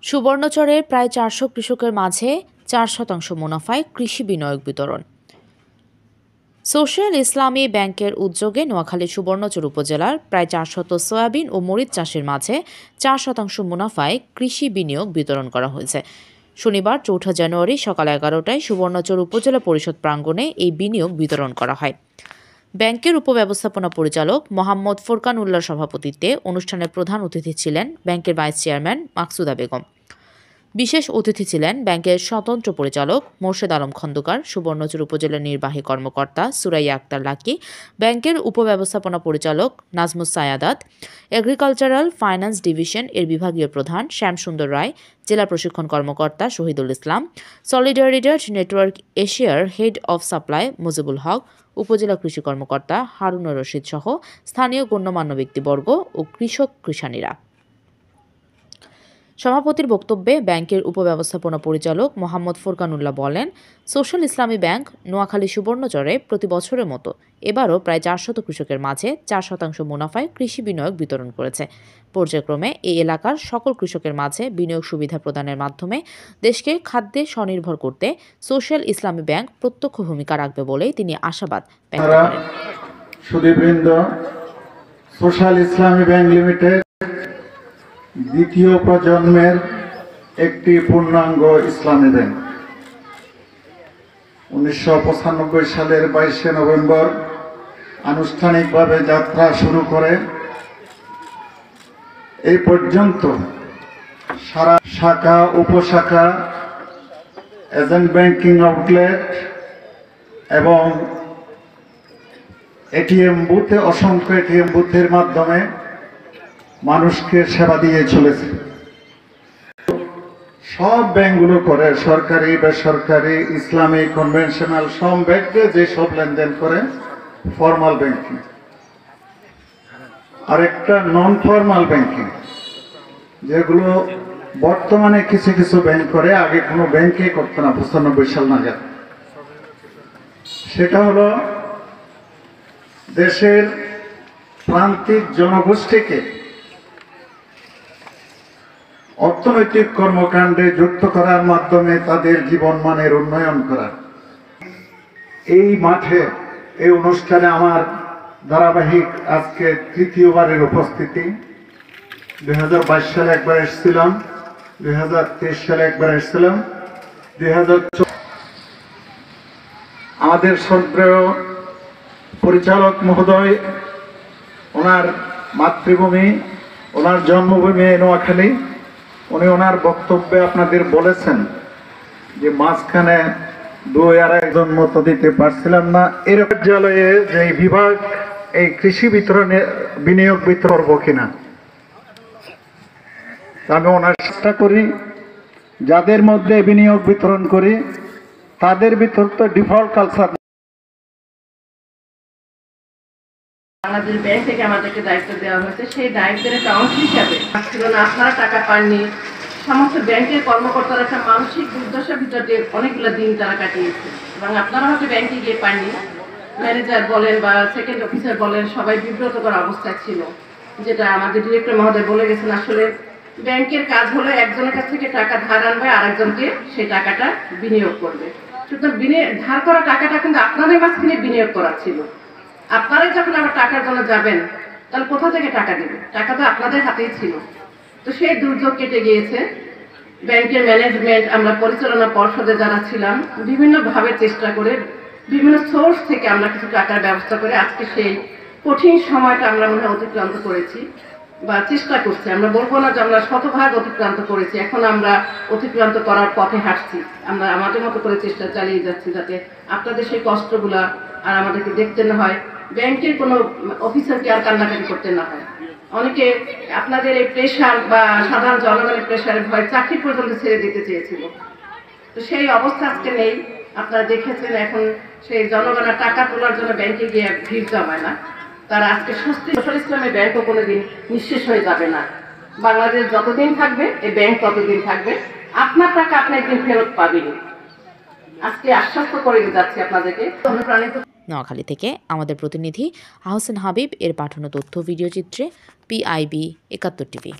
সুবর্ণচরের প্রায় ৪০০ কৃষকের মাঝে ৪% মুনাফায় কৃষি বিনিয়োগ বিতরণ। সোশ্যাল ইসলামী ব্যাংকের উদ্যোগে নোয়াখালী সুবর্ণচর উপজেলার প্রায় ৪০০ সয়াবিন ও মরিচ চাষের মাঝে ৪% মুনাফায় কৃষি বিনিয়োগ বিতরণ করা হয়েছে। শনিবার ৪ জানুয়ারি সকাল ১১টায় সুবর্ণচর উপজেলা পরিষদ প্রাঙ্গণে এই বিনিয়োগ বিতরণ করা হয়। ব্যাংকের উপব্যবস্থাপনা পরিচালক মোহাম্মদ ফোরকান উল্লাহর সভাপতিত্বে অনুষ্ঠানের প্রধান অতিথি ছিলেন ব্যাংকের ভাইস চেয়ারম্যান মাকসুদা বেগম। বিশেষ অতিথি ছিলেন ব্যাংকের স্বতন্ত্র পরিচালক মোর্শেদ আলম খন্দকার, সুবর্ণচর উপজেলার নির্বাহী কর্মকর্তা সুরাইয়া আক্তার লাকি, ব্যাংকের উপব্যবস্থাপনা পরিচালক নাজমুস সায়াদাত, এগ্রিকালচারাল ফাইন্যান্স ডিভিশন এর বিভাগীয় প্রধান শ্যামসুন্দর রায়, জেলা প্রশিক্ষণ কর্মকর্তা শহীদুল ইসলাম, সলিডারিটি নেটওয়ার্ক এশিয়ার head of supply Mujibul Haque, উপজেলা কৃষি কর্মকর্তা হারুনুর রশিদ সহ স্থানীয় গণ্যমান্য ব্যক্তিবর্গ ও কৃষক কৃষানীরা। সভাপতির বক্তব্যে ব্যাংকের উপব্যবস্থাপনা পরিচালক মোহাম্মদ ফোরকান উল্লাহ বলেন, সোশ্যাল ইসলামী ব্যাংক নোয়াখালী সুবর্ণচরে প্রতি বছরের মতো এবারও প্রায় ৪০০ কৃষকের মাঝে ৪% মুনাফায় কৃষি বিনিয়োগ বিতরণ করেছে। পর্যায়ক্রমে এই এলাকার সকল কৃষকের মাঝে বিনিয়োগ সুবিধা প্রদানের মাধ্যমে দেশকে খাদ্যে স্বনির্ভর করতে সোশ্যাল ইসলামী ব্যাংক প্রত্যক্ষ ভূমিকা রাখবে বলেই তিনি আশাবাদ ব্যক্ত করেন। সুধীবৃন্দ, সোশ্যাল ইসলামী ব্যাংক লিমিটেড দ্বিতীয় প্রজন্মের একটি পূর্ণাঙ্গ ইসলামী ব্যাংক। ১৯৯৫ সালের ২২শে নভেম্বর আনুষ্ঠানিকভাবে যাত্রা শুরু করে এই পর্যন্ত সারা শাখা উপশাখা, এজেন্ট ব্যাংকিং আউটলেট এবং এটিএম বুথে, অসংখ্য এটিএম বুথের মাধ্যমে মানুষকে সেবা দিয়ে চলেছে। সব ব্যাংকগুলো করে, সরকারি, বেসরকারি, ইসলামী, কনভেনশনাল, সব ব্যাংকে যে সব লেনদেন করে ফর্মাল ব্যাংকিং, আর একটা নন ফর্মাল ব্যাংকিং, যেগুলো বর্তমানে কিছু কিছু ব্যাংক করে, আগে কোনো ব্যাংকে করতো না ৯৫ সাল নাগাদ। সেটা হলো দেশের প্রান্তিক জনগোষ্ঠীকে অর্থনৈতিক কর্মকাণ্ডে যুক্ত করার মাধ্যমে তাদের জীবনমানের উন্নয়ন করা। এই মাঠে, এই অনুষ্ঠানে আমার ধারাবাহিক আজকে তৃতীয়বারের উপস্থিতি। ২০২২ সালে একবার এসেছিলাম, ২০২৩ সালে একবার এসেছিলাম, ২০০৪ আমাদের শ্রদ্ধেয় পরিচালক মহোদয়, ওনার মাতৃভূমি, ওনার জন্মভূমি নোয়াখালী, উনি ওনার বক্তব্যে আপনাদের বলেছেন যে মাঝখানে ২-২.৫ মতো দিতে পারছিলাম না। এর কার্যালয়ে যে বিভাগ এই কৃষি বিতরণে বিনিয়োগ বিতরণ করবো কিনা, আমি ওনার চেষ্টা করি যাদের মধ্যে বিনিয়োগ বিতরণ করি তাদের ভিতর তো ডিফল্ট কালচার। বাংলাদেশ ব্যাংক থেকে আমাদেরকে দায়িত্ব দেওয়া হয়েছে, সেই দায়িত্বের একটা অংশ হিসাবে ছিল না, আপনারা টাকা পাননি। সমস্ত ব্যাংকের কর্মকর্তারা একটা মানসিক দুর্দশার ভিতর দিয়ে অনেকগুলো দিন তারা কাটিয়েছে, এবং আপনারা হয়তো ব্যাংকে গিয়ে পাননি। ম্যানেজার বলেন বা সেকেন্ড অফিসার বলেন, সবাই বিব্রত করা অবস্থায় ছিল। যেটা আমাদের ডিরেক্টর মহোদয় বলে গেছেন, আসলে ব্যাংকের কাজ হলো একজনের কাছ থেকে টাকা ধার আনবে, আরেকজনকে সেই টাকাটা বিনিয়োগ করবে। সুতরাং ধার করা টাকাটা কিন্তু আপনাদের মাঝখানে বিনিয়োগ করা ছিল। আপনারাই যখন আবার টাকার জন্য যাবেন, তাহলে কোথা থেকে টাকা দেবে? টাকা তো আপনাদের হাতেই ছিল। তো সেই দুর্যোগ কেটে গিয়েছে। ব্যাংকের ম্যানেজমেন্ট, আমরা পরিচালনা পর্ষদে যারা ছিলাম, বিভিন্নভাবে চেষ্টা করে বিভিন্ন সোর্স থেকে আমরা কিছু টাকার ব্যবস্থা করে আজকে সেই কঠিন সময়টা আমরা মনে হয় অতিক্রান্ত করেছি বা চেষ্টা করছি। আমরা বলবো না যে আমরা শতভাগ অতিক্রান্ত করেছি, এখন আমরা অতিক্রান্ত করার পথে হাঁটছি। আমরা আমাদের মতো করে চেষ্টা চালিয়ে যাচ্ছি যাতে আপনাদের সেই কষ্টগুলা আর আমাদেরকে দেখতে না হয়, ব্যাংকের কোনো অফিসারকে আর কান্নাকাটি করতে না হয়। অনেকে আপনাদের এই প্রেশার বা সাধারণ জনগণের প্রেশারের ভয় চাকরি পর্যন্ত ছেড়ে দিতে চেয়েছিল। তো সেই অবস্থা আজকে নেই। আপনারা দেখেছেন এখন সেই জনগণের টাকা তোলার জন্য ব্যাংকে গিয়ে ভিড় জমায় না। তারা আজকে স্বস্তি। সোশ্যাল ইসলামী ব্যাংকও কোনোদিন নিঃশেষ হয়ে যাবে না। বাংলাদেশ যতদিন থাকবে, এই ব্যাংক ততদিন থাকবে। আপনার টাকা আপনি একদিন ফেরত পাবেন, আজকে আশ্বস্ত করে যাচ্ছি আপনাদেরকে। অনুপ্রাণিত। নোয়াখালী থেকে আমাদের প্রতিনিধি আহসান হাবিব এর পাঠানো তথ্য ভিডিও চিত্রে PIB ৭১ টিভি।